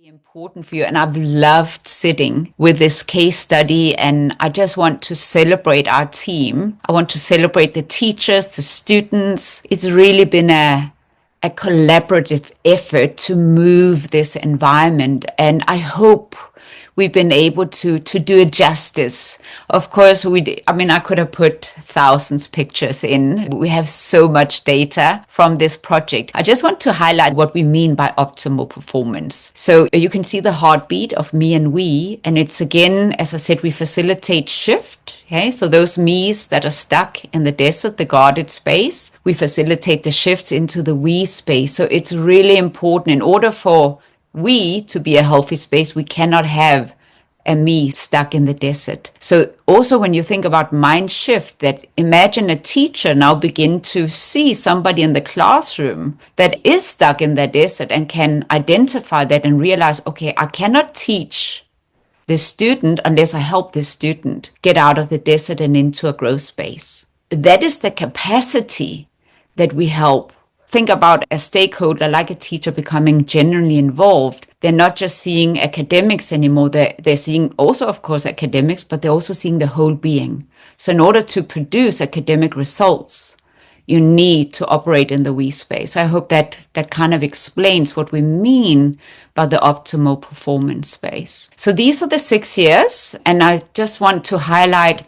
Important for you, and I've loved sitting with this case study, and I just want to celebrate our team. I want to celebrate the teachers, the students. It's really been a collaborative effort to move this environment, and I hope we've been able to do it justice. Of course, I could have put thousands of pictures in. We have so much data from this project. I just want to highlight what we mean by optimal performance. So you can see the heartbeat of me and we, and it's again, as I said, we facilitate shift. Okay, so those me's that are stuck in the desert, the guarded space, we facilitate the shifts into the we space. So it's really important. In order for we to be a healthy space, we cannot have a me stuck in the desert. So also when you think about mind shift, that imagine a teacher now begin to see somebody in the classroom that is stuck in the desert and can identify that and realize, okay, I cannot teach the student unless I help the student get out of the desert and into a growth space. That is the capacity that we help. Think about a stakeholder like a teacher becoming genuinely involved. They're not just seeing academics anymore. They're seeing also, of course, academics, but they're also seeing the whole being. So in order to produce academic results, you need to operate in the we space. I hope that kind of explains what we mean by the optimal performance space. So these are the 6 years, and I just want to highlight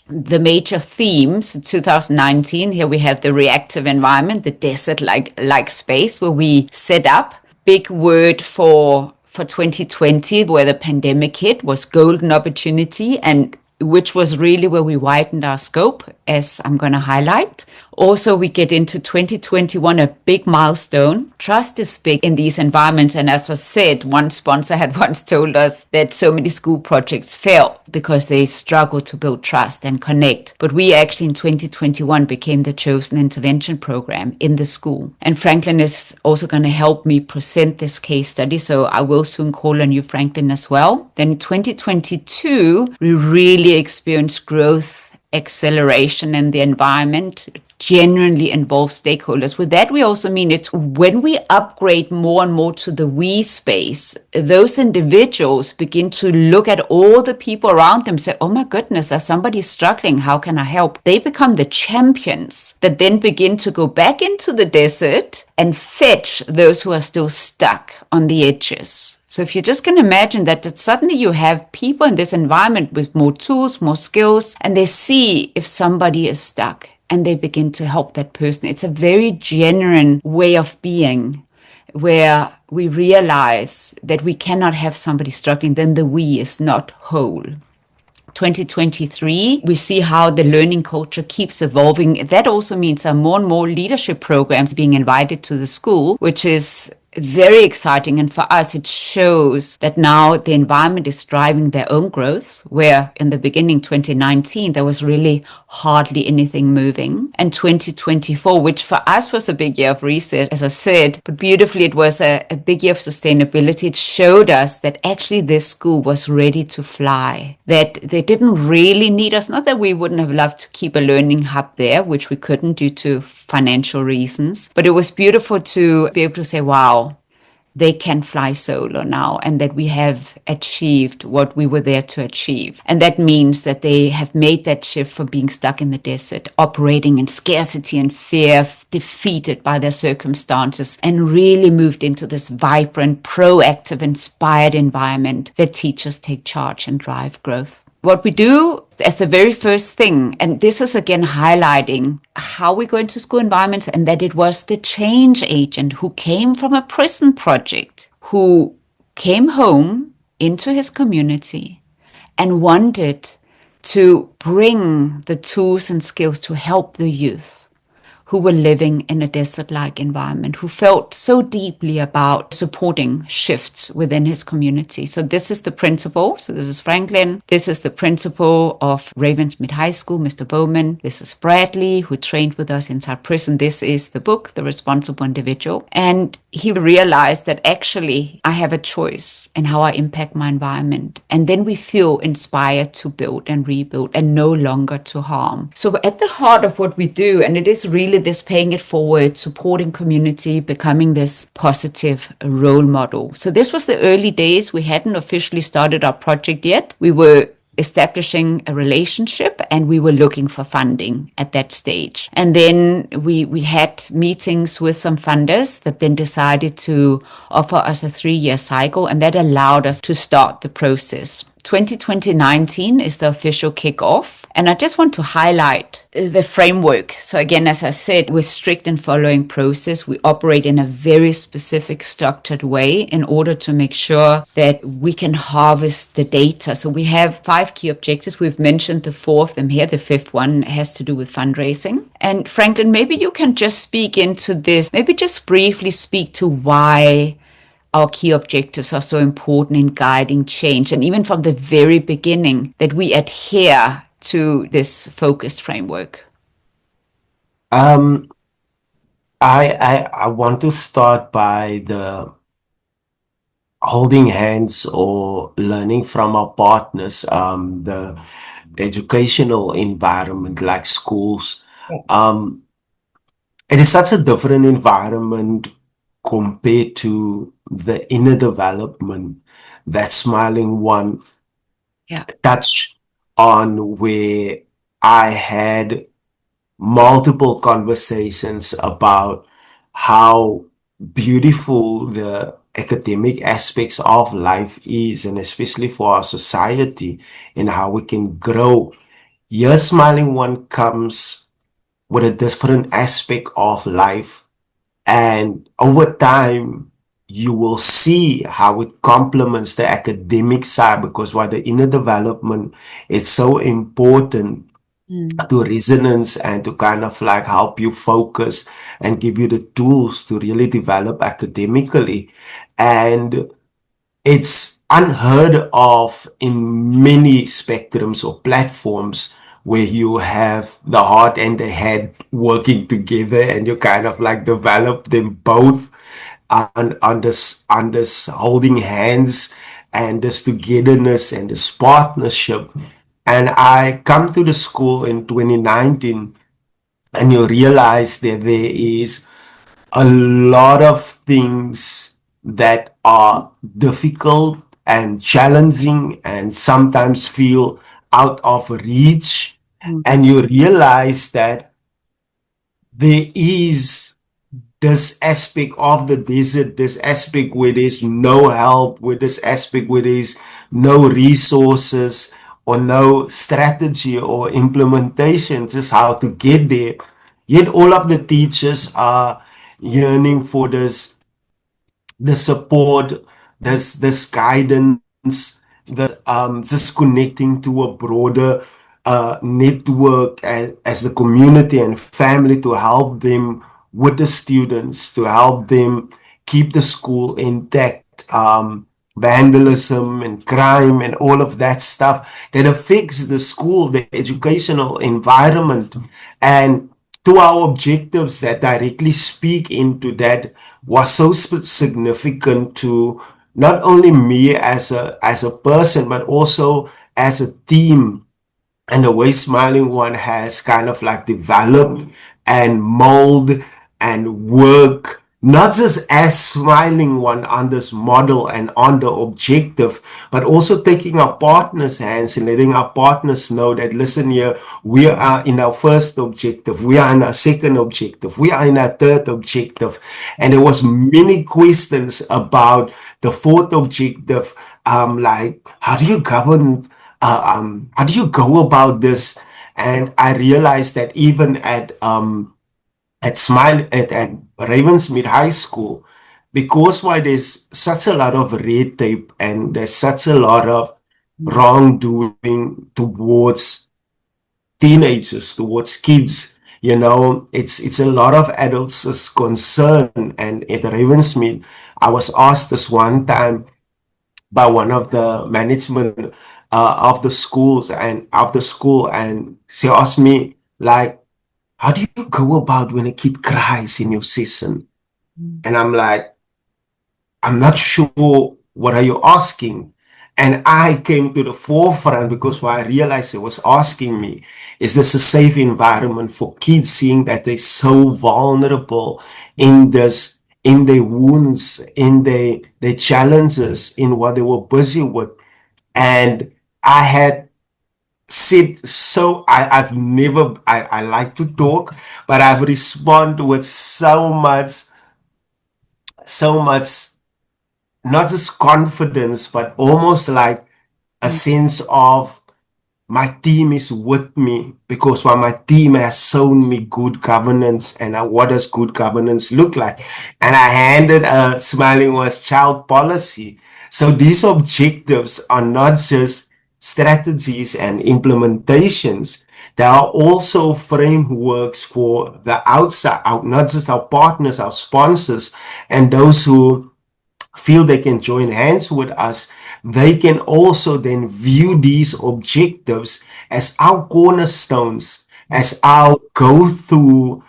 the major themes. 2019, here we have the reactive environment, the desert-like space where we set up. Big word for 2020, where the pandemic hit, was golden opportunity, and which was really where we widened our scope, as I'm going to highlight. Also, we get into 2021, a big milestone. Trust is big in these environments. And as I said, one sponsor had once told us that so many school projects fail because they struggle to build trust and connect. But we actually in 2021 became the chosen intervention program in the school. And Franklin is also going to help me present this case study. So I will soon call on you, Franklin, as well. Then in 2022, we really experienced growth acceleration in the environment, genuinely involve stakeholders. With that, we also mean it's when we upgrade more and more to the we space, those individuals begin to look at all the people around them, say, oh my goodness, there's somebody struggling. How can I help? They become the champions that then begin to go back into the desert and fetch those who are still stuck on the edges. So if you just can imagine that suddenly you have people in this environment with more tools, more skills, and they see if somebody is stuck and they begin to help that person. It's a very genuine way of being where we realize that we cannot have somebody struggling, then the we is not whole. 2023, we see how the learning culture keeps evolving. That also means more and more leadership programs being invited to the school, which is very exciting. And for us, it shows that now the environment is driving their own growth, where in the beginning, 2019, there was really hardly anything moving. And 2024, which for us was a big year of reset, as I said, but beautifully, it was a big year of sustainability. It showed us that actually this school was ready to fly, that they didn't really need us. Not that we wouldn't have loved to keep a learning hub there, which we couldn't due to financial reasons, but it was beautiful to be able to say, wow, they can fly solo now, and that we have achieved what we were there to achieve. And that means that they have made that shift from being stuck in the desert, operating in scarcity and fear, defeated by their circumstances, and really moved into this vibrant, proactive, inspired environment where teachers take charge and drive growth. What we do as the very first thing, and this is again highlighting how we go into school environments, and that it was the change agent who came from a prison project, who came home into his community and wanted to bring the tools and skills to help the youth who were living in a desert-like environment, who felt so deeply about supporting shifts within his community. So this is the principal. So this is Franklin. This is the principal of Ravensmead High School, Mr. Bowman. This is Bradley, who trained with us inside prison. This is the book, The Responsible Individual. And he realized that actually I have a choice in how I impact my environment. And then we feel inspired to build and rebuild and no longer to harm. So at the heart of what we do, and it is really really this paying it forward, supporting community, becoming this positive role model. So this was the early days. We hadn't officially started our project yet. We were establishing a relationship and we were looking for funding at that stage. And then we had meetings with some funders that then decided to offer us a 3-year cycle, and that allowed us to start the process. 2019 is the official kickoff. And I just want to highlight the framework. So again, as I said, we're strict in following process. We operate in a very specific, structured way in order to make sure that we can harvest the data. So we have 5 key objectives. We've mentioned the 4 of them here. The 5th one has to do with fundraising. And Franklin, maybe you can just speak into this. Maybe just briefly speak to why our key objectives are so important in guiding change, and even from the very beginning that we adhere to this focused framework. I want to start by the holding hands or learning from our partners, the educational environment like schools. It is such a different environment compared to the inner development that SmilingOne touched on, where I had multiple conversations about how beautiful the academic aspects of life is, and especially for our society and how we can grow. Here, SmilingOne comes with a different aspect of life, and over time, you will see how it complements the academic side, because while the inner development is so important to resonance and to kind of like help you focus and give you the tools to really develop academically. And it's unheard of in many spectrums or platforms where you have the heart and the head working together and you kind of like develop them both on this holding hands and this togetherness and this partnership. And I come to the school in 2019, and you realize that there is a lot of things that are difficult and challenging and sometimes feel out of reach. And you realize that there is this aspect of the desert, this aspect where there's no help, with this aspect where there's no resources or no strategy or implementation, just how to get there. Yet all of the teachers are yearning for the support, this guidance, the just connecting to a broader network as the community and family to help them with the students, to help them keep the school intact. Vandalism and crime and all of that stuff that affects the school, the educational environment. And to our objectives that directly speak into that was so significant to not only me as a person, but also as a team, and the way SmilingOne has kind of like developed and mold and work, not just as SmilingOne on this model and on the objective, but also taking our partners' hands and letting our partners know that, listen here, we are in our first objective, we are in our second objective, we are in our third objective. And there was many questions about the fourth objective, like how do you govern, how do you go about this? And I realized that even at Ravensmead High School, because why there's such a lot of red tape and there's such a lot of wrongdoing towards teenagers, towards kids, it's a lot of adults' concern. And at Ravensmead, I was asked this one time by one of the management of the schools and of the school, and she asked me like, how do you go about when a kid cries in your session? And I'm like, I'm not sure, what are you asking? And I came to the forefront because what I realized it was asking me, is this a safe environment for kids, seeing that they're so vulnerable in this, in their wounds, in their challenges, in what they were busy with. And I had said, so I've never, I like to talk, but I've responded with so much, not just confidence, but almost like a sense of my team is with me, because while my team has shown me good governance and what does good governance look like. And I handed a SmilingOne's child policy. So these objectives are not just strategies and implementations. There are also frameworks for the outside, not just our partners, our sponsors, and those who feel they can join hands with us. They can also then view these objectives as our cornerstones, as our go-to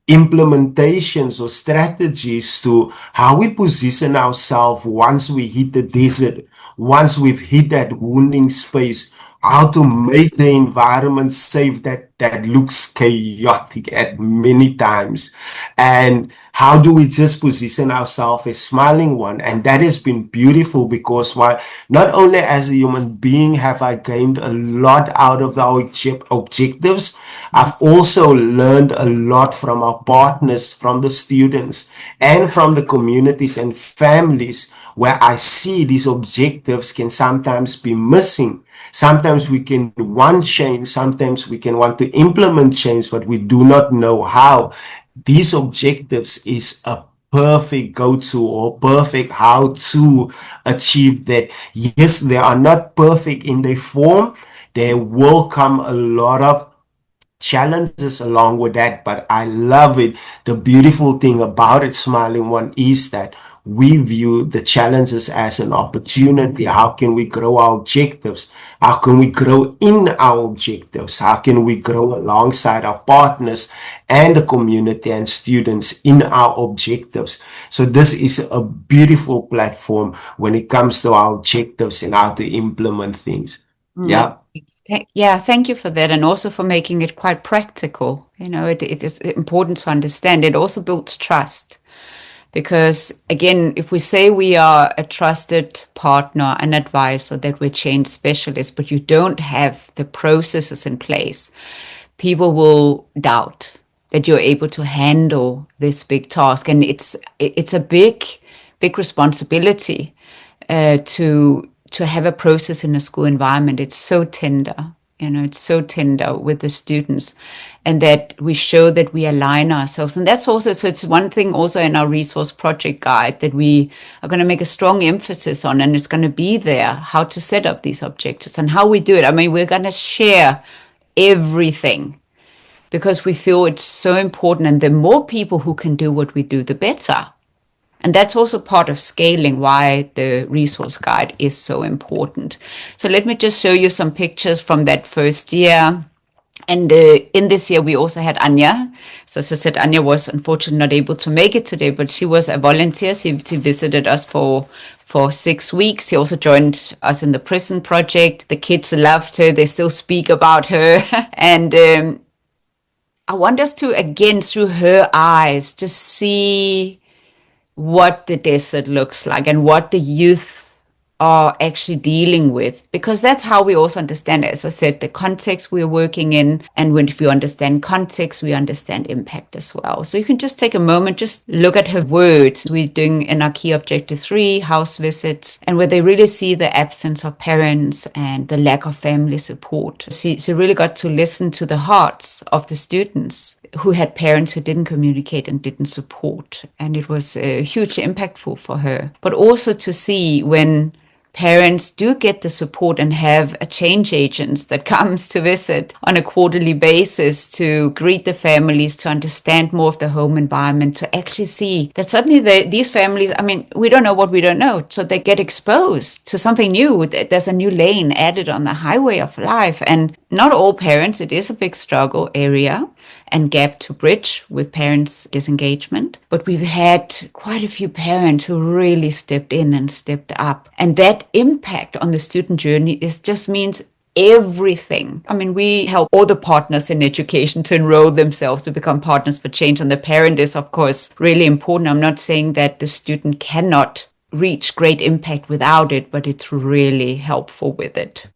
implementations or strategies to how we position ourselves once we hit the desert, once we've hit that wounding space, how to make the environment safe that looks chaotic at many times. And how do we just position ourselves as SmilingOne? And that has been beautiful, because while not only as a human being have I gained a lot out of our objectives, I've also learned a lot from our partners, from the students, and from the communities and families, where I see these objectives can sometimes be missing. Sometimes we can want change, sometimes we can want to implement change, but we do not know how. These objectives is a perfect go-to or perfect how to achieve that. Yes, they are not perfect in their form. There will come a lot of challenges along with that, but I love it. The beautiful thing about it, SmilingOne, is that we view the challenges as an opportunity. How can we grow our objectives? How can we grow in our objectives? How can we grow alongside our partners and the community and students in our objectives? So this is a beautiful platform when it comes to our objectives and how to implement things. Yeah. Yeah, thank you for that, and also for making it quite practical. You know, it is important to understand. It also builds trust, because again, if we say we are a trusted partner, an advisor, that we're change specialists, but you don't have the processes in place, people will doubt that you're able to handle this big task, and it's a big responsibility to have a process in a school environment. It's so tender, you know, it's so tender with the students, and that we show that we align ourselves. And that's also, so it's one thing also in our resource project guide that we are going to make a strong emphasis on, and it's going to be there, how to set up these objectives and how we do it. I mean, we're going to share everything, because we feel it's so important, and the more people who can do what we do, the better. And that's also part of scaling, why the resource guide is so important. So let me just show you some pictures from that first year. And in this year, we also had Anja. So as I said, Anja was unfortunately not able to make it today, but she was a volunteer. She visited us for 6 weeks. She also joined us in the prison project. The kids loved her. They still speak about her. And I want us to, again, through her eyes, just see what the desert looks like and what the youth are actually dealing with, because that's how we also understand it. As I said, the context we're working in, and when we understand context, we understand impact as well. So you can just take a moment, just look at her words. We're doing in our key objective 3, house visits, and where they really see the absence of parents and the lack of family support. She really got to listen to the hearts of the students who had parents who didn't communicate and didn't support. And it was hugely impactful for her. But also to see when parents do get the support and have a change agent that comes to visit on a quarterly basis to greet the families, to understand more of the home environment, to actually see that suddenly these families, I mean, we don't know what we don't know. So they get exposed to something new. There's a new lane added on the highway of life. And not all parents, it is a big struggle area. and gap to bridge with parents' disengagement. But we've had quite a few parents who really stepped in and stepped up. And that impact on the student journey just means everything. I mean, we help all the partners in education to enroll themselves to become partners for change. And the parent is, of course, really important. I'm not saying that the student cannot reach great impact without it, but it's really helpful with it.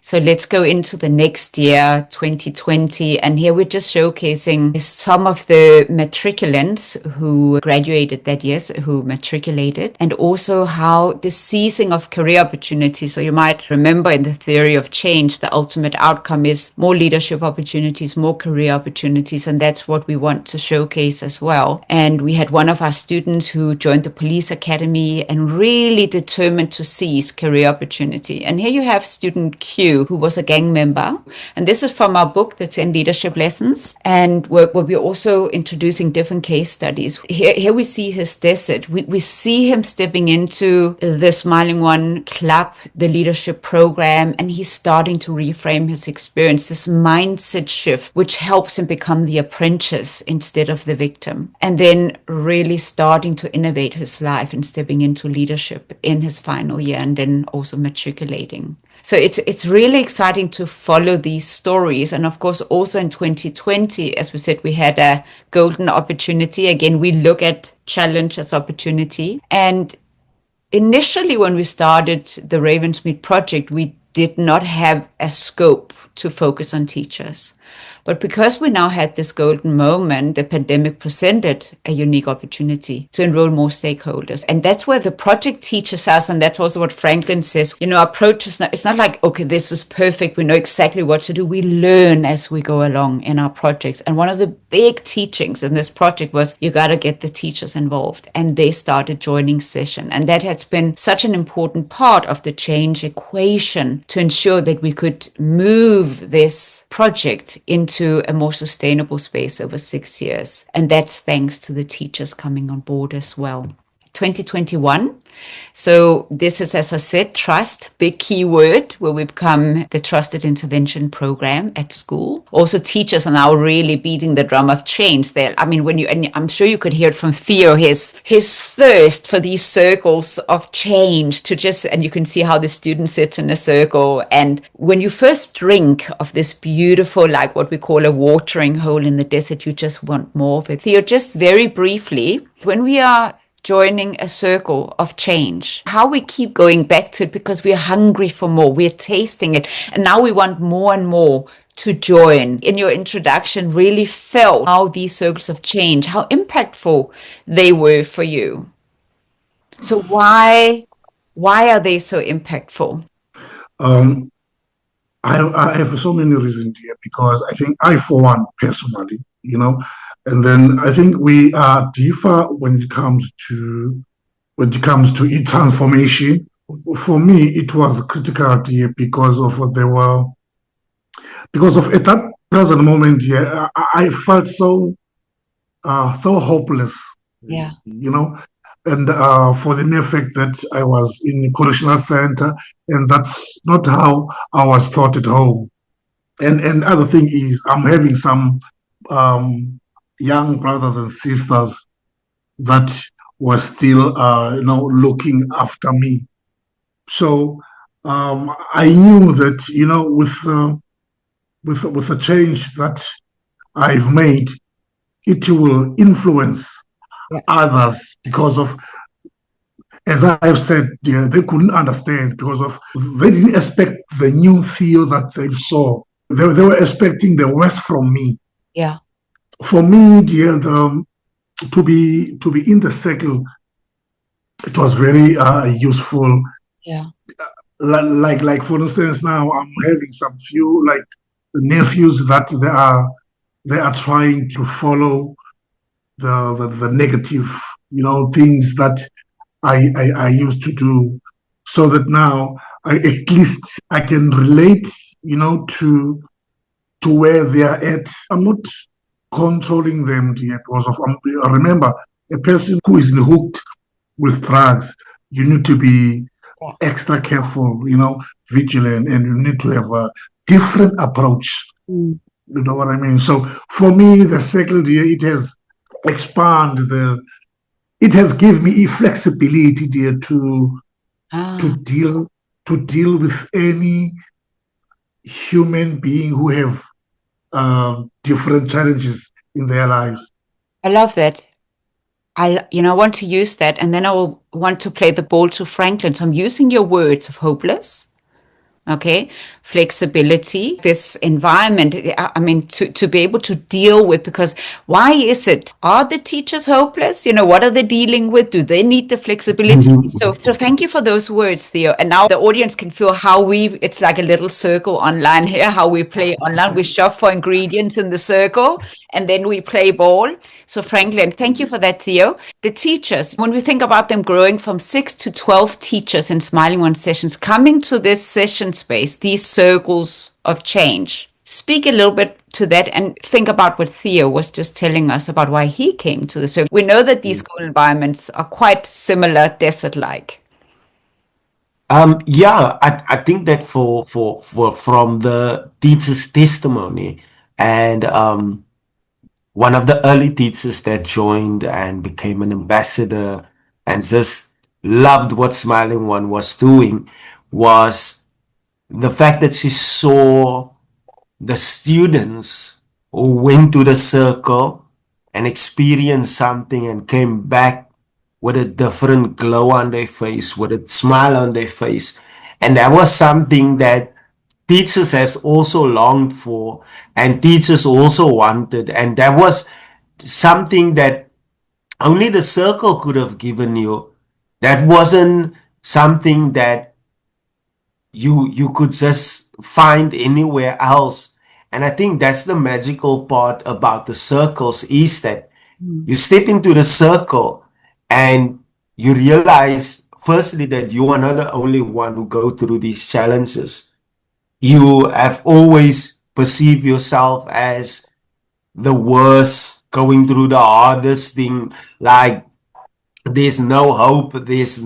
So let's go into the next year, 2020. And here we're just showcasing some of the matriculants who graduated that year, who matriculated, and also how the seizing of career opportunities. So you might remember in the theory of change, the ultimate outcome is more leadership opportunities, more career opportunities. And that's what we want to showcase as well. And we had one of our students who joined the police academy and really determined to seize career opportunity. And here you have student Q, who was a gang member. And this is from our book that's in Leadership Lessons. And where we're also introducing different case studies. Here we see his desert. We see him stepping into the SmilingOne Club, the leadership program, and he's starting to reframe his experience, this mindset shift, which helps him become the apprentice instead of the victim. And then really starting to innovate his life and stepping into leadership in his final year and then also matriculating. So it's really exciting to follow these stories. And of course, also in 2020, as we said, we had a golden opportunity. Again, we look at challenge as opportunity. And initially, when we started the Ravensmead project, we did not have a scope to focus on teachers. But because we now had this golden moment, the pandemic presented a unique opportunity to enroll more stakeholders. And that's where the project teaches us. And that's also what Franklin says. You know, our approach is not, it's not like, okay, this is perfect. We know exactly what to do. We learn as we go along in our projects. And one of the big teachings in this project was you got to get the teachers involved. And they started joining session. And that has been such an important part of the change equation to ensure that we could move this project into a more sustainable space over 6 years. And that's thanks to the teachers coming on board as well. 2021. So this is, as I said, trust, big key word, where we've become the trusted intervention program at school. Also, teachers are now really beating the drum of change there. I mean, and I'm sure you could hear it from Theo, his thirst for these circles of change and you can see how the student sits in a circle. And when you first drink of this beautiful, like what we call a watering hole in the desert, you just want more of it. Theo, just very briefly, when we are joining a circle of change, how we keep going back to it because we're hungry for more, we're tasting it, and now we want more and more to join. In your introduction, really felt how these circles of change, how impactful they were for you. So why are they so impactful? I have so many reasons here because I think I, for one, personally, and then I think we differ when it comes to its transformation. For me, it was critical here because of at that present moment here, I felt so hopeless. Yeah. And for the mere fact that I was in a correctional center, and that's not how I was taught at home. And other thing is, I'm having some young brothers and sisters that were still, looking after me. So I knew that, with the change that I've made, it will influence others because of, as I've said, they couldn't understand because of they didn't expect the new Theo that they saw. They were expecting the worst from me. Yeah. For me, to be in the circle, it was very useful. Yeah. Like for instance, now I'm having some few like nephews that they are trying to follow the negative, things that I used to do, so that now at least I can relate, to where they are at. I'm not controlling them yet because of, remember, a person who is hooked with drugs, you need to be extra careful, vigilant, and you need to have a different approach. You know what I mean? So for me, the second year, it has expanded it has given me flexibility dear to deal with any human being who have different challenges in their lives. I love that. I want to use that, and then I will want to play the ball to Franklin. So I'm using your words of hopeless, okay, flexibility, this environment, I mean, to be able to deal with, because why is it? Are the teachers hopeless? What are they dealing with? Do they need the flexibility? So thank you for those words, Theo. And now the audience can feel how it's like a little circle online here, how we play online. We shop for ingredients in the circle and then we play ball. So Franklin, thank you for that, Theo. The teachers, when we think about them growing from 6 to 12 teachers in SmilingOne sessions, coming to this session space, these circles of change, speak a little bit to that and think about what Theo was just telling us about why he came to the circle. We know that these school environments are quite similar, desert-like. Yeah, I think that for from the teacher's testimony, and one of the early teachers that joined and became an ambassador and just loved what SmilingOne was doing was the fact that she saw the students who went to the circle and experienced something and came back with a different glow on their face, with a smile on their face. And that was something that teachers has also longed for and teachers also wanted. And that was something that only the circle could have given you. That wasn't something that you could just find anywhere else. And I think that's the magical part about the circles is that you step into the circle and you realize firstly that you are not the only one who go through these challenges. You have always perceived yourself as the worst, going through the hardest thing, like there's no hope, there's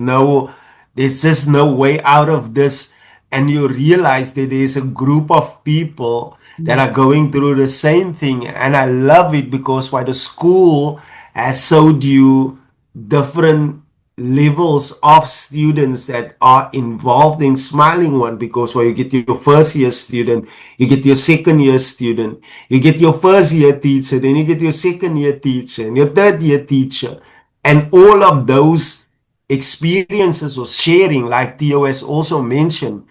just no way out of this. And you realize that there's a group of people that are going through the same thing. And I love it because why the school has showed you different levels of students that are involved in SmilingOne, because where you get your first year student, you get your second year student, you get your first year teacher, then you get your second year teacher and your third year teacher. And all of those experiences or sharing, like Theo has also mentioned,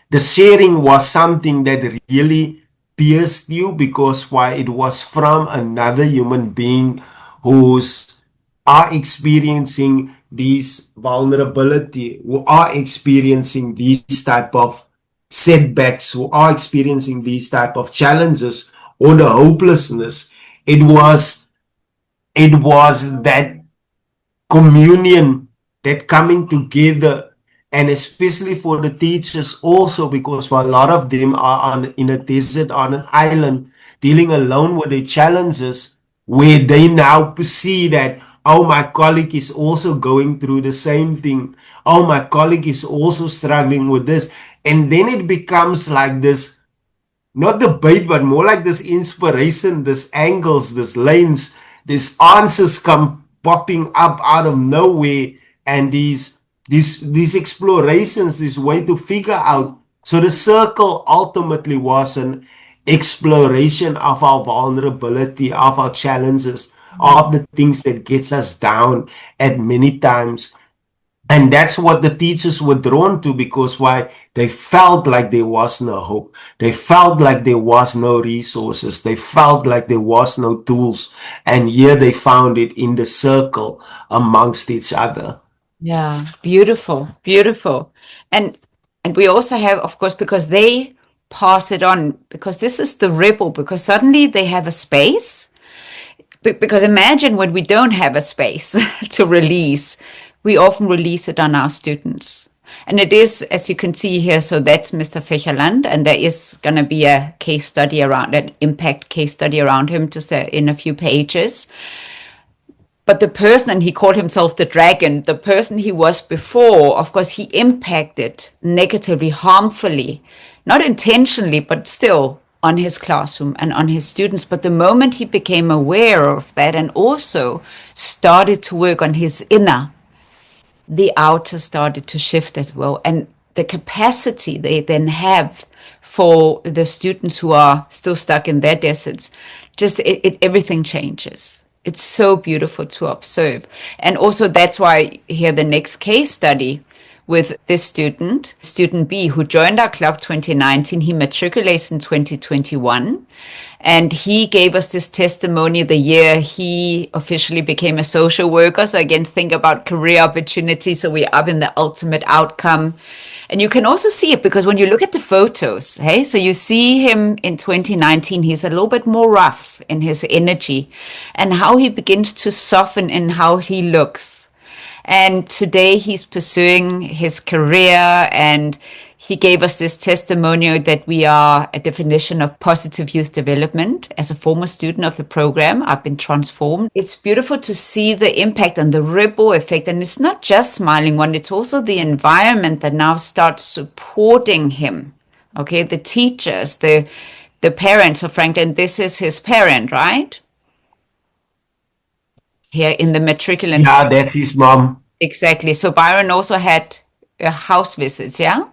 the sharing was something that really pierced you because why it was from another human being who's are experiencing these vulnerability, who are experiencing these type of setbacks, who are experiencing these type of challenges or the hopelessness. It was that communion, that coming together, and especially for the teachers also, because a lot of them are in a desert, on an island, dealing alone with their challenges, where they now see that, oh, my colleague is also going through the same thing. Oh, my colleague is also struggling with this. And then it becomes like this, not debate, but more like this inspiration, this angles, this lanes, these answers come popping up out of nowhere, and these explorations, this way to figure out. So the circle ultimately was an exploration of our vulnerability, of our challenges, of the things that gets us down at many times. And that's what the teachers were drawn to, because why? They felt like there was no hope. They felt like there was no resources. They felt like there was no tools. And here they found it in the circle amongst each other. Yeah, beautiful, beautiful. And we also have, of course, because they pass it on, because this is the ripple, because suddenly they have a space. Because imagine when we don't have a space to release, we often release it on our students. And it is, as you can see here, so that's Mr. Fächerland, and there is going to be a case study around, an impact case study around him just in a few pages. But the person, and he called himself the dragon, the person he was before, of course, he impacted negatively, harmfully, not intentionally, but still on his classroom and on his students. But the moment he became aware of that and also started to work on his inner, the outer started to shift as well. And the capacity they then have for the students who are still stuck in their deserts, just everything changes. It's so beautiful to observe. And also that's why here the next case study with this student, student B, who joined our club 2019, he matriculates in 2021. And he gave us this testimony the year he officially became a social worker. So again, think about career opportunities. So we're up in the ultimate outcome. And you can also see it because when you look at the photos, hey, so you see him in 2019, he's a little bit more rough in his energy and how he begins to soften in how he looks. And today he's pursuing his career, and he gave us this testimonial that we are a definition of positive youth development. As a former student of the program, I've been transformed. It's beautiful to see the impact and the ripple effect. And it's not just SmilingOne, it's also the environment that now starts supporting him. Okay, the teachers, the parents of Franklin, this is his parent, right? Here in the matriculant. Yeah, that's his mom. Exactly. So Byron also had house visits, yeah?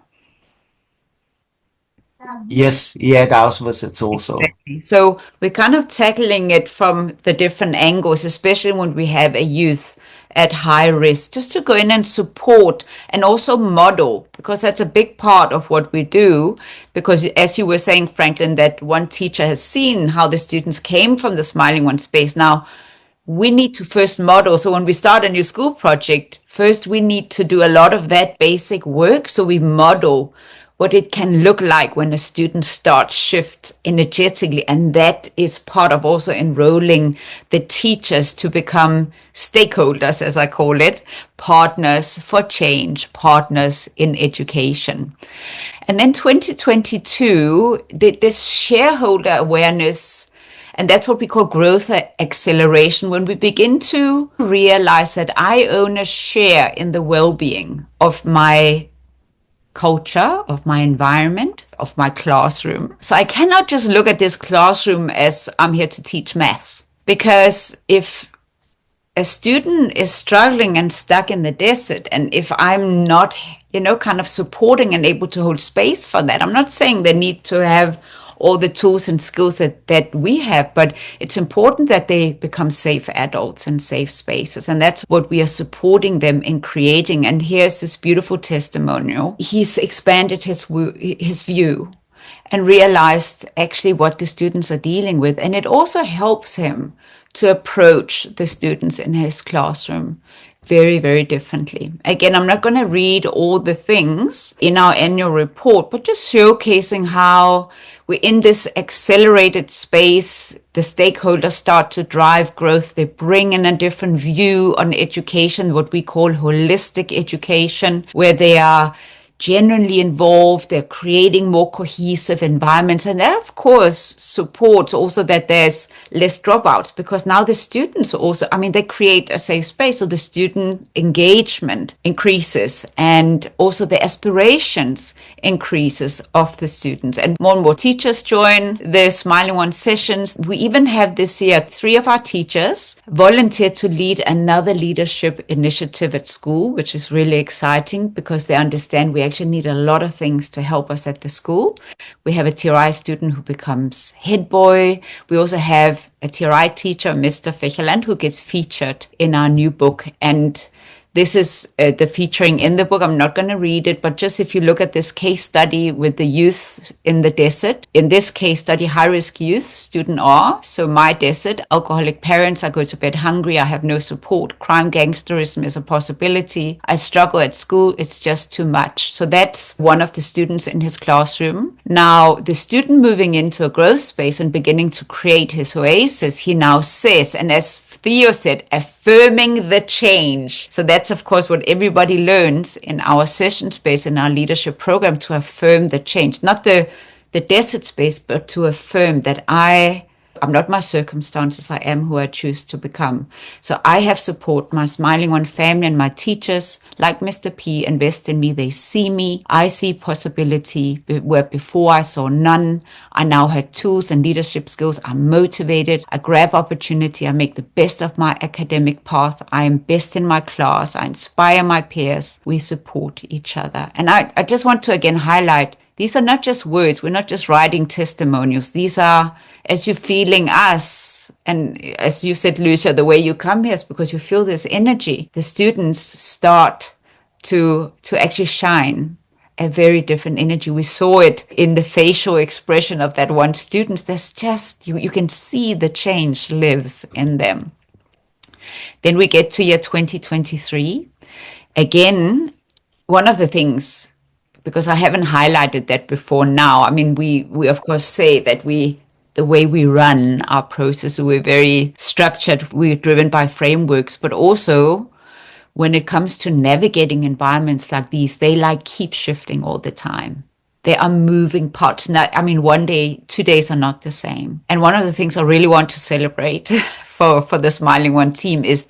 Yes, he had house visits also. Exactly. So we're kind of tackling it from the different angles, especially when we have a youth at high risk, just to go in and support and also model, because that's a big part of what we do. Because as you were saying, Franklin, that one teacher has seen how the students came from the SmilingOne space. Now, we need to first model. So when we start a new school project, first we need to do a lot of that basic work. So we model what it can look like when a student starts shift energetically. And that is part of also enrolling the teachers to become stakeholders, as I call it, partners for change, partners in education. And then 2022, this shareholder awareness, and that's what we call growth acceleration, when we begin to realize that I own a share in the well-being of my culture, of my environment, of my classroom. So I cannot just look at this classroom as I'm here to teach maths. Because if a student is struggling and stuck in the desert, and if I'm not, kind of supporting and able to hold space for that, I'm not saying they need to have all the tools and skills that we have, but it's important that they become safe adults and safe spaces. And that's what we are supporting them in creating. And here's this beautiful testimonial. He's expanded his view and realized actually what the students are dealing with. And it also helps him to approach the students in his classroom very, very differently. Again, I'm not going to read all the things in our annual report, but just showcasing how we're in this accelerated space. The stakeholders start to drive growth. They bring in a different view on education, what we call holistic education, where they are genuinely involved, they're creating more cohesive environments. And that, of course, supports also that there's less dropouts, because now the students also, they create a safe space. So the student engagement increases, and also the aspirations increases of the students. And more teachers join the SmilingOne sessions. We even have this year 3 of our teachers volunteer to lead another leadership initiative at school, which is really exciting because they understand we actually need a lot of things to help us at the school. We have a TRI student who becomes head boy. We also have a TRI teacher, Mr. Fecheland, who gets featured in our new book. And this is the featuring in the book. I'm not going to read it, but just if you look at this case study with the youth in the desert, in this case study, high-risk youth, student R, so my desert, alcoholic parents, I go to bed hungry, I have no support, crime, gangsterism is a possibility, I struggle at school, it's just too much. So that's one of the students in his classroom. Now, the student moving into a growth space and beginning to create his oasis, he now says, and as Theo said, affirming the change. So that's, of course, what everybody learns in our session space, in our leadership program, to affirm the change. Not the desert space, but to affirm that I I'm not my circumstances, I am who I choose to become. So I have support. My SmilingOne family and my teachers, like Mr. P, invest in me. They see me. I see possibility where before I saw none. I now had tools and leadership skills. I'm motivated. I grab opportunity. I make the best of my academic path. I am best in my class. I inspire my peers. We support each other. And I just want to again highlight, these are not just words. We're not just writing testimonials. These are, as you're feeling us, and as you said, Lucia, the way you come here is because you feel this energy. The students start to actually shine a very different energy. We saw it in the facial expression of that one student. There's just, you can see the change lives in them. Then we get to year 2023. Again, one of the things, because I haven't highlighted that before now, I mean, we of course say that the way we run our process, we're very structured, we're driven by frameworks, but also when it comes to navigating environments like these, they like keep shifting all the time. There are moving parts. I mean, one day, 2 days are not the same. And one of the things I really want to celebrate for the SmilingOne team is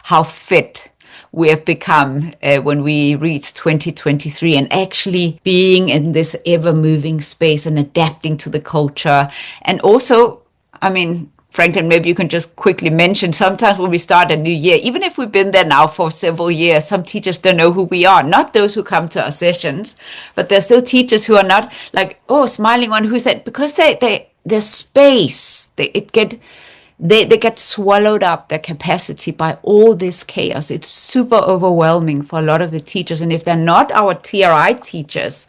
how fit we have become when we reach 2023, and actually being in this ever-moving space and adapting to the culture. And also, I mean, Franklin, maybe you can just quickly mention, sometimes when we start a new year, even if we've been there now for several years, some teachers don't know who we are. Not those who come to our sessions, but there's still teachers who are not like, oh, SmilingOne, who's that? Because their space, they get swallowed up, their capacity, by all this chaos. It's super overwhelming for a lot of the teachers. And if they're not our TRI teachers,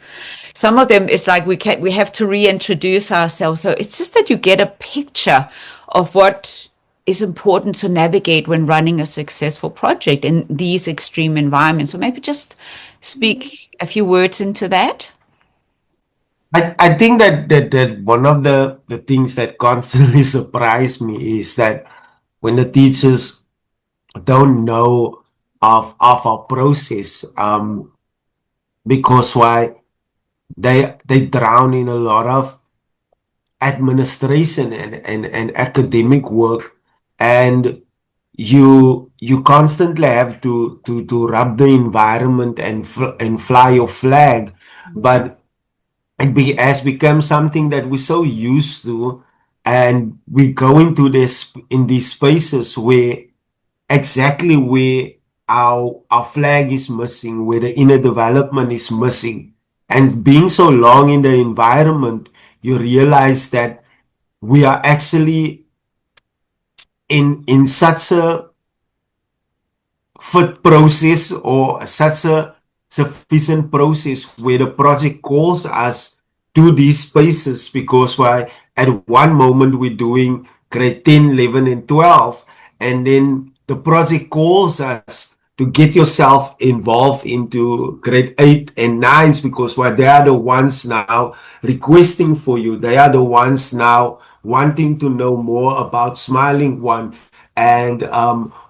some of them, it's like we have to reintroduce ourselves. So it's just that you get a picture of what is important to navigate when running a successful project in these extreme environments. So maybe just speak a few words into that. I think that one of the things that constantly surprise me is that when the teachers don't know of our process, because why they drown in a lot of administration and academic work, and you constantly have to rub the environment and fly your flag, but it has become something that we're so used to, and we go into these spaces where exactly where our flag is missing, where the inner development is missing. And being so long in the environment, you realize that we are actually in such a fit process, or such a sufficient process, where the project calls us to these spaces, because at one moment we're doing grade 10, 11, and 12, and then the project calls us to get yourself involved into grade 8 and 9s, because they are the ones now requesting for you. They are the ones now wanting to know more about SmilingOne. And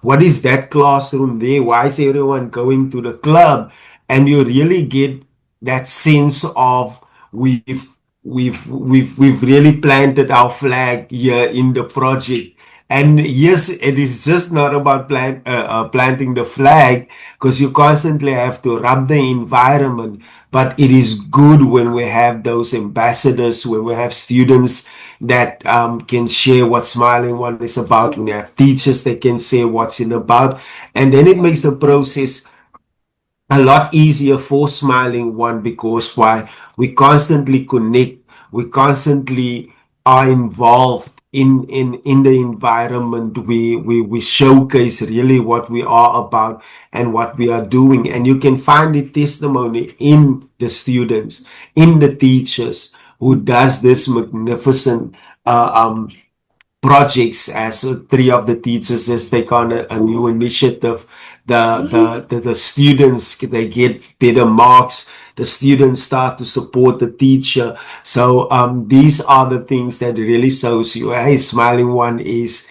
what is that classroom there? Why is everyone going to the club? And you really get that sense of we've really planted our flag here in the project. And yes, it is just not about planting the flag, because you constantly have to rub the environment. But it is good when we have those ambassadors, when we have students that can share what SmilingOne is about, when you have teachers that can say what's it about. And then it makes the process a lot easier for SmilingOne, because we constantly connect, we constantly are involved in the environment. We showcase really what we are about and what we are doing. And you can find the testimony in the students, in the teachers who does this magnificent projects. As three of the teachers has taken on a new initiative, the students, they get better marks, the students start to support the teacher. So these are the things that really shows you, hey, SmilingOne is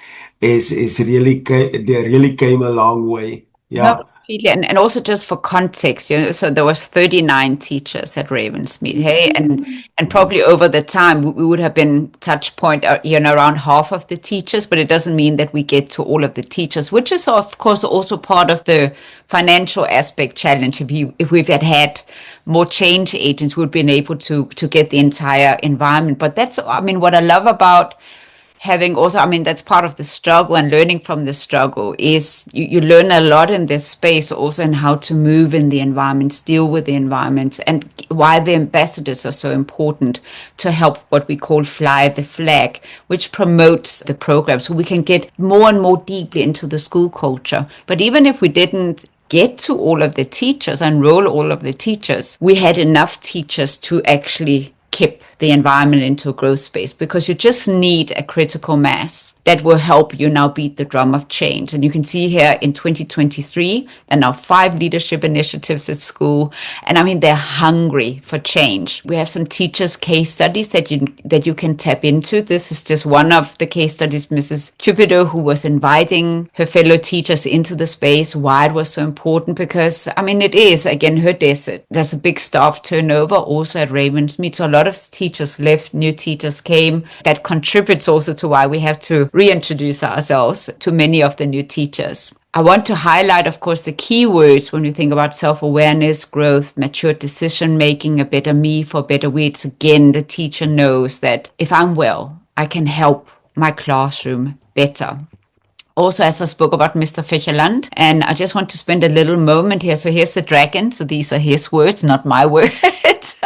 really, they really came a long way. Yeah. And also just for context, so there was 39 teachers at Ravensmead, hey, and probably over the time we would have been touch point, around half of the teachers, but it doesn't mean that we get to all of the teachers, which is of course also part of the financial aspect challenge. If we've had more change agents, we've been able to get the entire environment. But that's, what I love about having also, that's part of the struggle, and learning from the struggle is you learn a lot in this space also in how to move in the environments, deal with the environments, and why the ambassadors are so important to help what we call fly the flag, which promotes the program so we can get more and more deeply into the school culture. But even if we didn't get to all of the teachers, enroll all of the teachers, we had enough teachers to actually keep the environment into a growth space, because you just need a critical mass that will help you now beat the drum of change. And you can see here in 2023, there are now 5 leadership initiatives at school. And they're hungry for change. We have some teachers' case studies that you can tap into. This is just one of the case studies, Mrs. Cupido, who was inviting her fellow teachers into the space. Why it was so important, because it is, again, her desert. There's a big staff turnover also at Ravensmead. So a lot of teachers left, new teachers came. That contributes also to why we have to reintroduce ourselves to many of the new teachers. I want to highlight, of course, the key words when we think about self-awareness, growth, mature decision-making, a better me for a better we. It's again, the teacher knows that if I'm well, I can help my classroom better. Also, as I spoke about Mr. Fischerland, and I just want to spend a little moment here. So here's the dragon. So these are his words, not my words.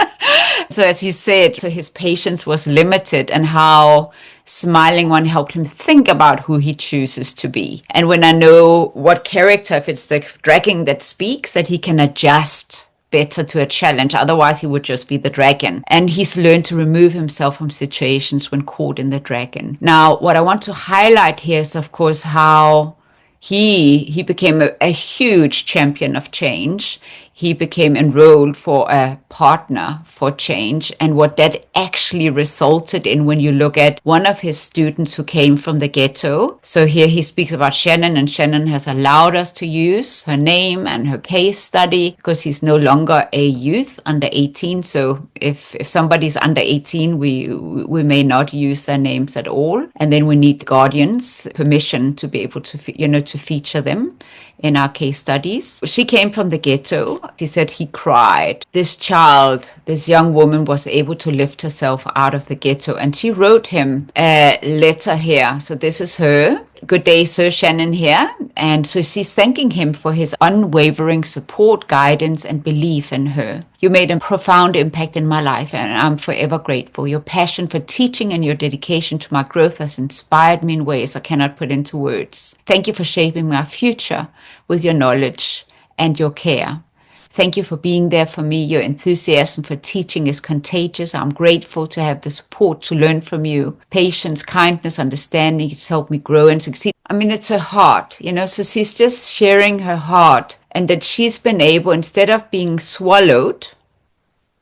So as he said, so his patience was limited, and how SmilingOne helped him think about who he chooses to be. And when I know what character, if it's the dragon that speaks, that he can adjust better to a challenge. Otherwise, he would just be the dragon. And he's learned to remove himself from situations when caught in the dragon. Now, what I want to highlight here is, of course, how he became a huge champion of change. He became enrolled for a partner for change, and what that actually resulted in when you look at one of his students who came from the ghetto. So here he speaks about Shannon, and Shannon has allowed us to use her name and her case study because he's no longer a youth under 18. So if somebody's under 18, we may not use their names at all. And then we need guardians' permission to be able to, to feature them in our case studies. She came from the ghetto. He said he cried. This child, this young woman, was able to lift herself out of the ghetto, and she wrote him a letter here. So this is her. Good day, Sir Shannon here. And so she's thanking him for his unwavering support, guidance, and belief in her. You made a profound impact in my life, and I'm forever grateful. Your passion for teaching and your dedication to my growth has inspired me in ways I cannot put into words. Thank you for shaping my future with your knowledge and your care. Thank you for being there for me. Your enthusiasm for teaching is contagious. I'm grateful to have the support to learn from you. Patience, kindness, understanding. It's helped me grow and succeed. It's her heart, so she's just sharing her heart, and that she's been able, instead of being swallowed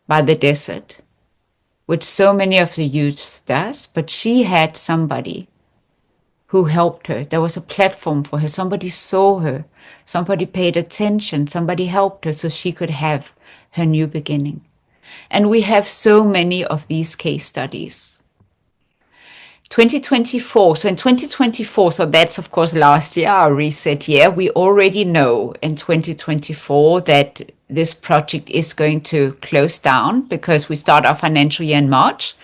by the desert, which so many of the youths does, but she had somebody who helped her. There was a platform for her. Somebody saw her. Somebody paid attention. Somebody helped her so she could have her new beginning. And we have so many of these case studies. 2024. So in 2024, so that's of course last year, our reset year, we already know in 2024 that this project is going to close down because we start our financial year in March.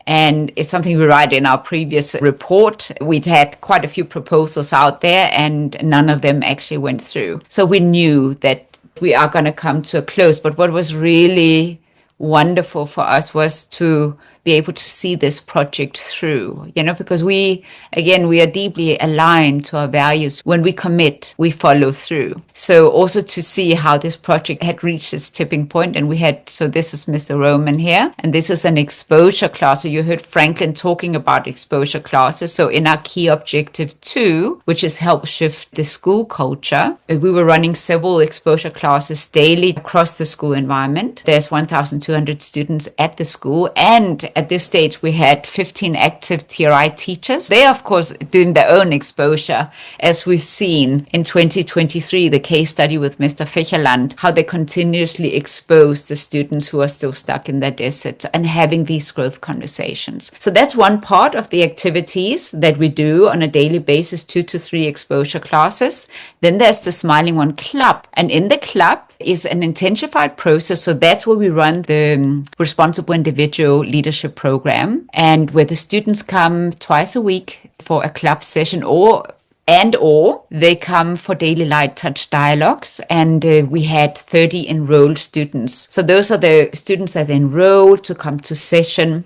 And it's something we write in our previous report. We'd had quite a few proposals out there, and none of them actually went through. So we knew that we are going to come to a close. But what was really wonderful for us was to be able to see this project through, because we are deeply aligned to our values. When we commit, we follow through. So also to see how this project had reached its tipping point, and so this is Mr. Roman here, and this is an exposure class. So you heard Franklin talking about exposure classes. So in our key objective 2, which is help shift the school culture, we were running several exposure classes daily across the school environment. There's 1,200 students at the school, and at this stage, we had 15 active TRI teachers. They, of course, doing their own exposure, as we've seen in 2023, the case study with Mr. Ficherland, how they continuously expose the students who are still stuck in their desert and having these growth conversations. So that's one part of the activities that we do on a daily basis, 2 to 3 exposure classes. Then there's the SmilingOne Club. And in the club is an intensified process. So that's where we run the Responsible Individual Leadership Program, and where the students come twice a week for a club session, or they come for daily light touch dialogues. And we had 30 enrolled students. So those are the students that enroll to come to session,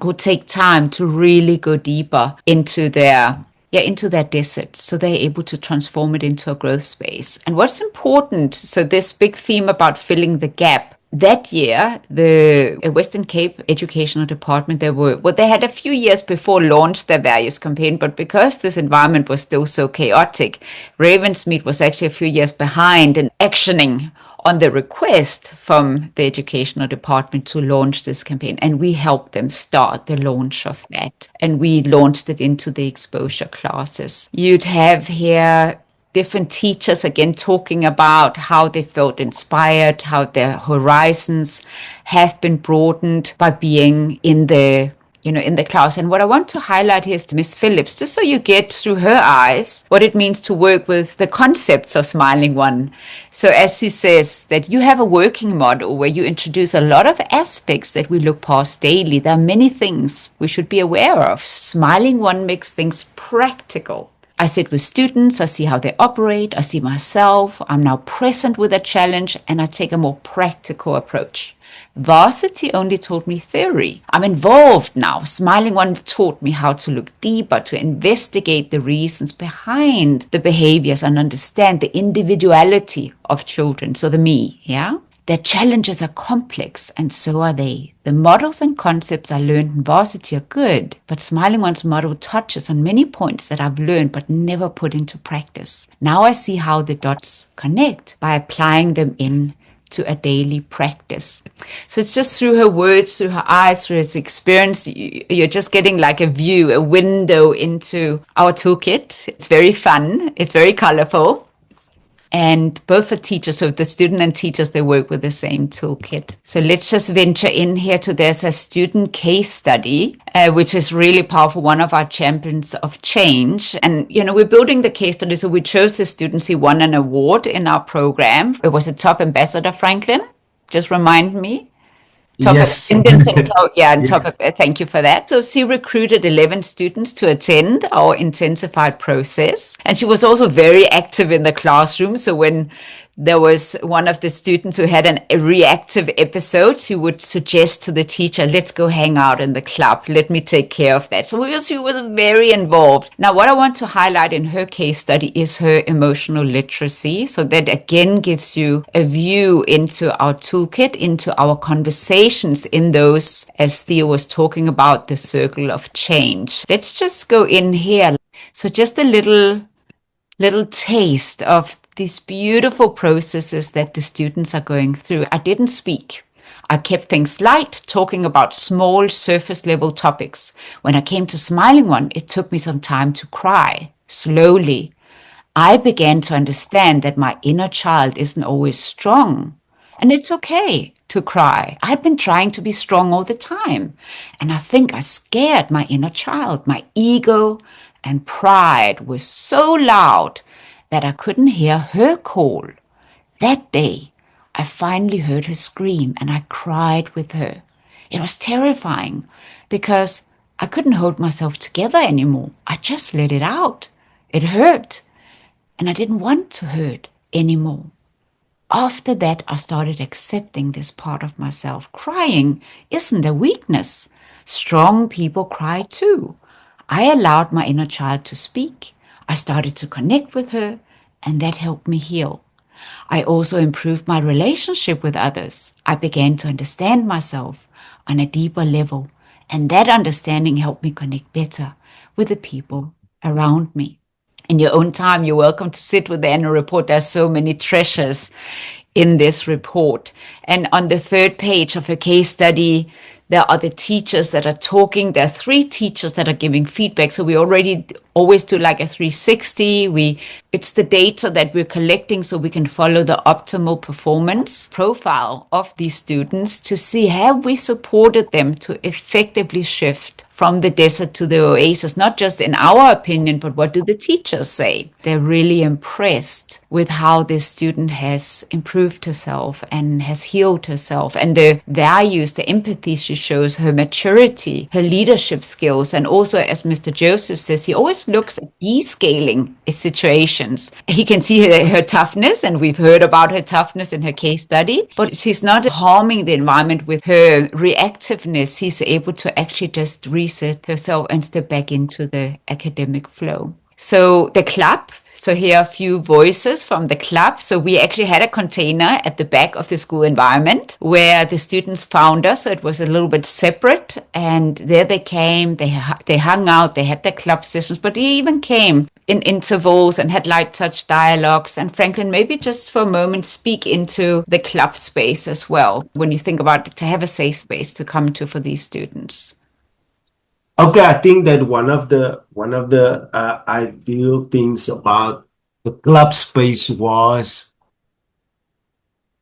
who take time to really go deeper into their desert, so they're able to transform it into a growth space. And what's important, so this big theme about filling the gap, that year, the Western Cape Educational Department, they had a few years before launched their values campaign, but because this environment was still so chaotic, Ravensmead was actually a few years behind in actioning on the request from the educational department to launch this campaign. And we helped them start the launch of that. And we launched it into the exposure classes. You'd have here different teachers again talking about how they felt inspired, how their horizons have been broadened by being in the class. And what I want to highlight here is Miss Phillips, just so you get through her eyes what it means to work with the concepts of SmilingOne. So as she says, that you have a working model where you introduce a lot of aspects that we look past daily. There are many things we should be aware of. SmilingOne makes things practical. I sit with students, I see how they operate, I see myself, I'm now present with a challenge, and I take a more practical approach. Varsity only taught me theory. I'm involved now. SmilingOne taught me how to look deeper, to investigate the reasons behind the behaviors and understand the individuality of children. So the me, yeah? Their challenges are complex, and so are they. The models and concepts I learned in varsity are good, but SmilingOne's model touches on many points that I've learned but never put into practice. Now I see how the dots connect by applying them in to a daily practice. So it's just through her words, through her eyes, through her experience, you're just getting like a view, a window into our toolkit. It's very fun. It's very colorful. And both for teachers, so the student and teachers, they work with the same toolkit. So let's just venture in here to there's a student case study, which is really powerful, one of our champions of change. And, we're building the case study. So we chose the students. He won an award in our program. It was a top ambassador, Franklin. Just remind me. Yes. Thank you for that. So she recruited 11 students to attend our intensified process. And she was also very active in the classroom. So when there was one of the students who had a reactive episode, she would suggest to the teacher, let's go hang out in the club. Let me take care of that. So she was very involved. Now, what I want to highlight in her case study is her emotional literacy. So that again gives you a view into our toolkit, into our conversations in those, as Theo was talking about, the circle of change. Let's just go in here. So just a little taste of these beautiful processes that the students are going through. I didn't speak. I kept things light, talking about small surface level topics. When I came to SmilingOne, it took me some time to cry. Slowly, I began to understand that my inner child isn't always strong. And it's okay to cry. I'd been trying to be strong all the time. And I think I scared my inner child. My ego and pride were so loud that I couldn't hear her call. That day, I finally heard her scream and I cried with her. It was terrifying because I couldn't hold myself together anymore. I just let it out. It hurt and I didn't want to hurt anymore. After that, I started accepting this part of myself. Crying isn't a weakness. Strong people cry too. I allowed my inner child to speak. I started to connect with her, and that helped me heal. I also improved my relationship with others. I began to understand myself on a deeper level, and that understanding helped me connect better with the people around me. In your own time, you're welcome to sit with the annual report. There's so many treasures in this report. And on the third page of a case study, There are the teachers that are talking. There are 3 teachers that are giving feedback. So we already always do like a 360. It's the data that we're collecting so we can follow the optimal performance profile of these students to see, have we supported them to effectively shift from the desert to the oasis, not just in our opinion, but what do the teachers say? They're really impressed with how this student has improved herself and has healed herself, and the values, the empathy she shows, her maturity, her leadership skills. And also, as Mr. Joseph says, he always looks at descaling situations. He can see her toughness, and we've heard about her toughness in her case study, but she's not harming the environment with her reactiveness. He's able to actually just reset herself and step back into the academic flow. So the club, so here are a few voices from the club. So we actually had a container at the back of the school environment where the students found us. So it was a little bit separate. And there they came, they hung out, they had their club sessions, but they even came in intervals and had light touch dialogues. And Franklin, maybe just for a moment, speak into the club space as well, when you think about it, to have a safe space to come to for these students. Okay, I think that one of the ideal things about the club space was,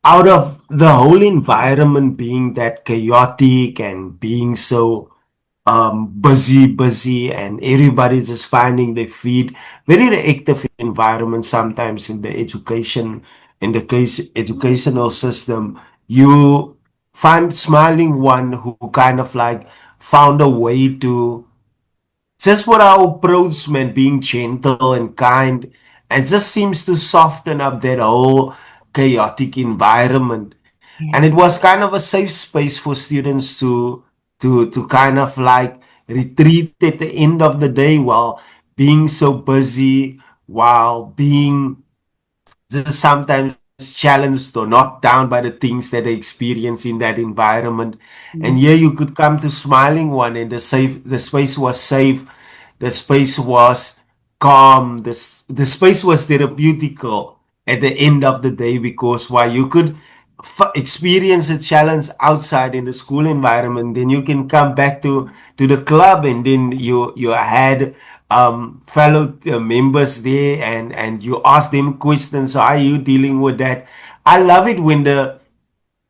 out of the whole environment being that chaotic and being so busy, and everybody just finding their feet, very reactive environment sometimes in the educational system. You find SmilingOne who kind of like found a way to, just what our approach meant, being gentle and kind, and just seems to soften up that whole chaotic environment. And it was kind of a safe space for students to kind of like retreat at the end of the day while being so busy, while being just sometimes challenged or knocked down by the things that they experience in that environment. And here you could come to SmilingOne, and the space was safe, the space was calm, the space was therapeutical at the end of the day, because while you could experience a challenge outside in the school environment, then you can come back to the club, and then you had fellow members there, and you ask them questions. How are you dealing with that? I love it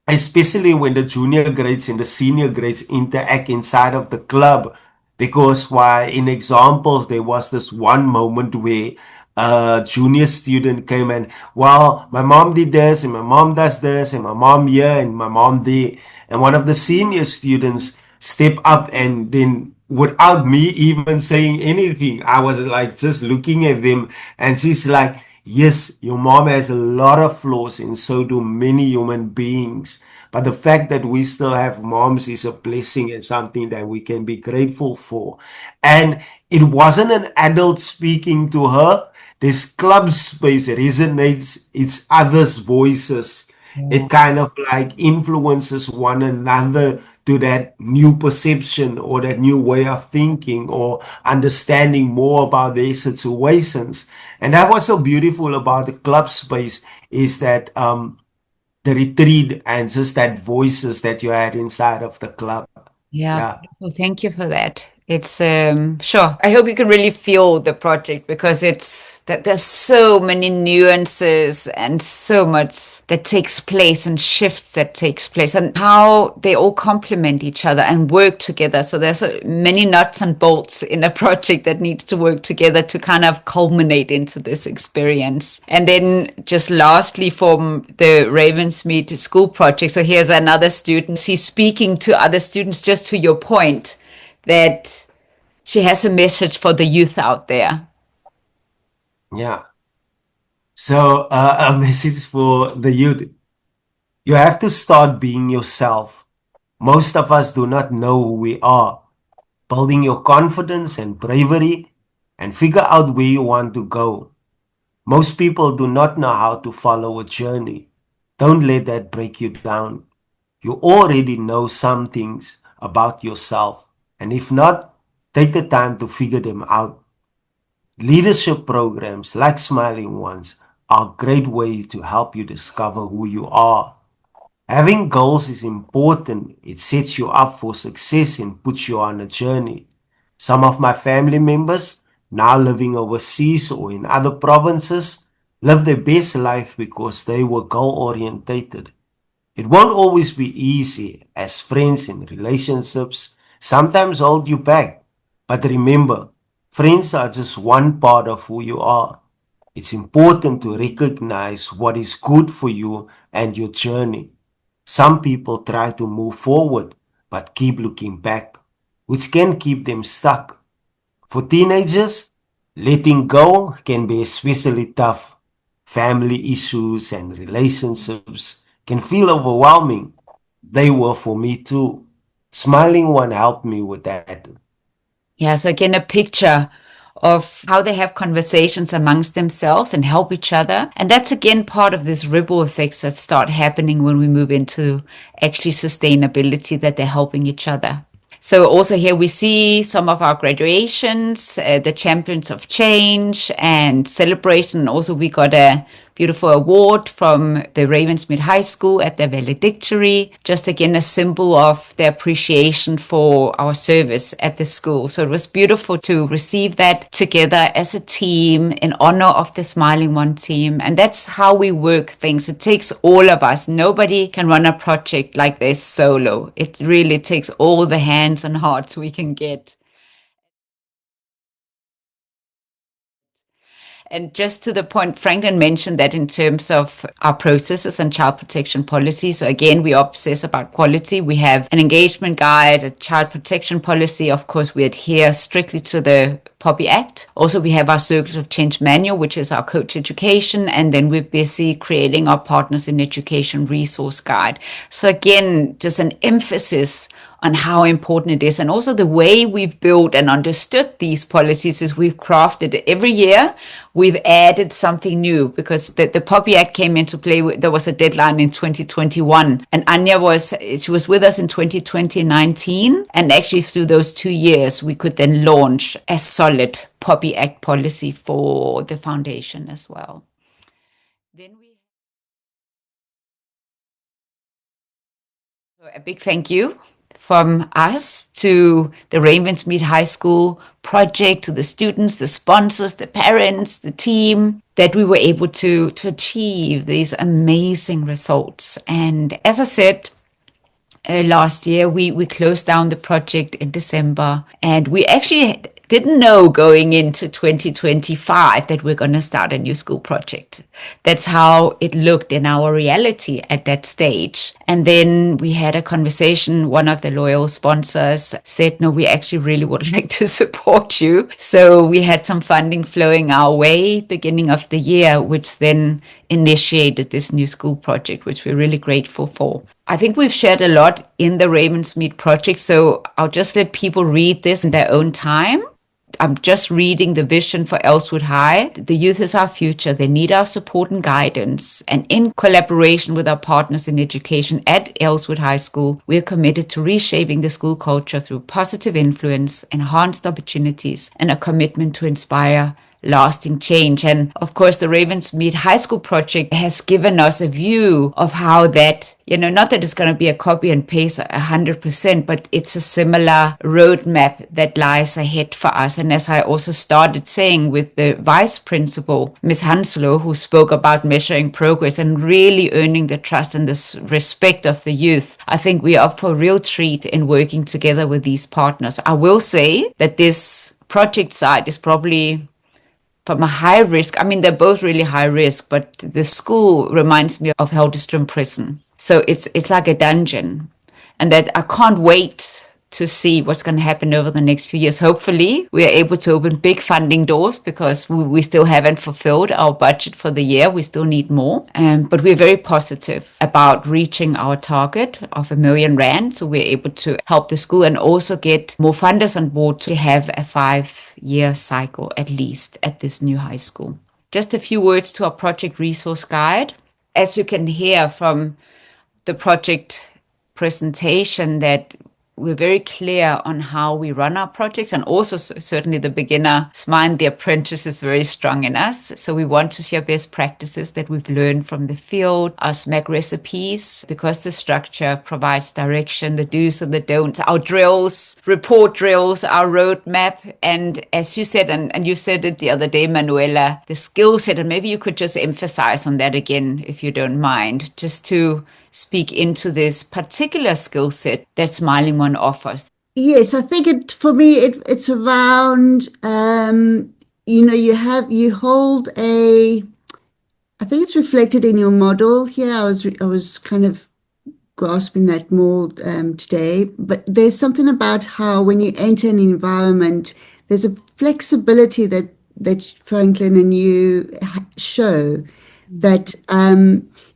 especially when the junior grades and the senior grades interact inside of the club, because while in examples there was this one moment where a junior student came and, well, my mom did this and my mom does this and my mom here and my mom there, and one of the senior students stepped up, and then without me even saying anything, I was like just looking at them, and she's like, yes, your mom has a lot of flaws, and so do many human beings. But the fact that we still have moms is a blessing and something that we can be grateful for. And it wasn't an adult speaking to her. This club space resonates its others' voices. It kind of like influences one another to that new perception or that new way of thinking or understanding more about their situations. And that was so beautiful about the club space, is that the retreat and just that voices that you had inside of the club. Yeah. Well, thank you for that. It's sure. I hope you can really feel the project, because it's that there's so many nuances and so much that takes place and shifts that takes place, and how they all complement each other and work together. So there's many nuts and bolts in a project that needs to work together to kind of culminate into this experience. And then just lastly, from the Ravensmead school project. So here's another student. She's speaking to other students, just to your point, that she has a message for the youth out there. Yeah. So a message for the youth. You have to start being yourself. Most of us do not know who we are. Building your confidence and bravery, and figure out where you want to go. Most people do not know how to follow a journey. Don't let that break you down. You already know some things about yourself, and if not, take the time to figure them out. Leadership programs like SmilingOne's are a great way to help you discover who you are. Having goals is important. It sets you up for success and puts you on a journey. Some of my family members, now living overseas or in other provinces, live their best life because they were goal-orientated. It won't always be easy, as friends and relationships sometimes hold you back. But remember, friends are just one part of who you are. It's important to recognize what is good for you and your journey. Some people try to move forward but keep looking back, which can keep them stuck. For teenagers, letting go can be especially tough. Family issues and relationships can feel overwhelming. They were for me too. Smiling One helped me with that. Yeah, so again, a picture of how they have conversations amongst themselves and help each other. And that's again part of this ripple effects that start happening when we move into actually sustainability, that they're helping each other. So also here we see some of our graduations, the champions of change and celebration. Also, we got a beautiful award from the Ravensmead High School at their valedictory. Just again, a symbol of their appreciation for our service at the school. So it was beautiful to receive that together as a team in honor of the Smiling One team. And that's how we work things. It takes all of us. Nobody can run a project like this solo. It really takes all the hands and hearts we can get. And just to the point, Franklin mentioned that in terms of our processes and child protection policy. So again, we obsess about quality. We have an engagement guide, a child protection policy. Of course, we adhere strictly to the POPI Act. Also, we have our Circles of Change manual, which is our coach education. And then we're busy creating our Partners in Education resource guide. So again, just an emphasis on how important it is. And also the way we've built and understood these policies is we've crafted it. Every year, we've added something new because the POPI Act came into play. There was a deadline in 2021. And Anja she was with us in 2019. And actually through those 2 years, we could then launch a solid POPI Act policy for the foundation as well. Then a big thank you from us to the Ravensmead High School project, to the students, the sponsors, the parents, the team, that we were able to achieve these amazing results. And as I said, last year, we closed down the project in December, and we actually didn't know going into 2025 that we're going to start a new school project. That's how it looked in our reality at that stage. And then we had a conversation. One of the loyal sponsors said, no, we actually really would like to support you. So we had some funding flowing our way beginning of the year, which then initiated this new school project, which we're really grateful for. I think we've shared a lot in the Ravensmead project, so I'll just let people read this in their own time. I'm just reading the vision for Elswood High. The youth is our future. They need our support and guidance. And in collaboration with our partners in education at Elswood High School, we are committed to reshaping the school culture through positive influence, enhanced opportunities, and a commitment to inspire lasting change. And of course, the Ravensmead High School project has given us a view of how that, not that it's going to be a copy and paste 100%, but it's a similar roadmap that lies ahead for us. And as I also started saying with the vice principal, Ms. Hanslow, who spoke about measuring progress and really earning the trust and the respect of the youth, I think we're up for a real treat in working together with these partners. I will say that this project side is probably from a high risk. I mean, they're both really high risk, but the school reminds me of Helderstrom Prison. So it's like a dungeon, and that I can't wait to see what's going to happen over the next few years. Hopefully, we are able to open big funding doors because we still haven't fulfilled our budget for the year. We still need more. But we're very positive about reaching our target of R1 million. So we're able to help the school and also get more funders on board to have a 5-year cycle at least at this new high school. Just a few words to our project resource guide. As you can hear from the project presentation, that we're very clear on how we run our projects, and also certainly the beginner's mind, the apprentice is very strong in us. So we want to share best practices that we've learned from the field, our SMAC recipes, because the structure provides direction, the do's and the don'ts, our drills, report drills, our roadmap. And as you said, and you said it the other day, Manuela, the skill set, and maybe you could just emphasize on that again, if you don't mind, just to speak into this particular skill set that SmilingOne offers. Yes, I think for me it's around you hold I think it's reflected in your model here. I was kind of grasping that more today, but there's something about how when you enter an environment, there's a flexibility that Franklin and you show, that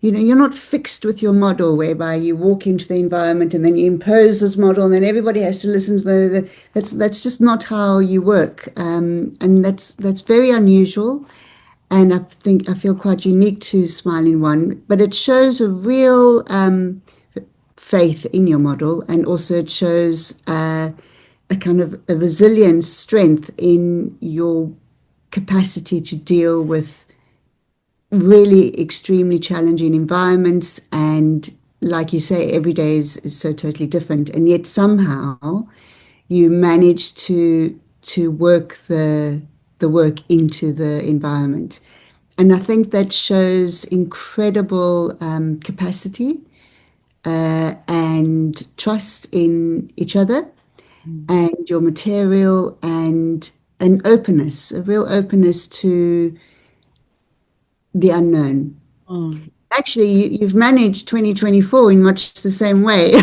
you're not fixed with your model, whereby you walk into the environment and then you impose this model and then everybody has to listen to that's just not how you work, and that's very unusual. And I feel quite unique to SmilingOne, but it shows a real faith in your model, and also it shows a kind of a resilience, strength in your capacity to deal with really extremely challenging environments. And like you say, every day is so totally different, and yet somehow you manage to work the work into the environment. And I think that shows incredible capacity and trust in each other and your material, and an openness, a real openness to the unknown. Actually, you've managed 2024 in much the same way.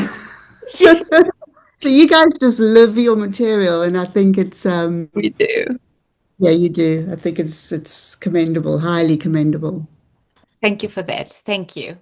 So you guys just live your material, and I think it's we do. Yeah, you do. I think it's commendable, highly commendable. Thank you for that. Thank you.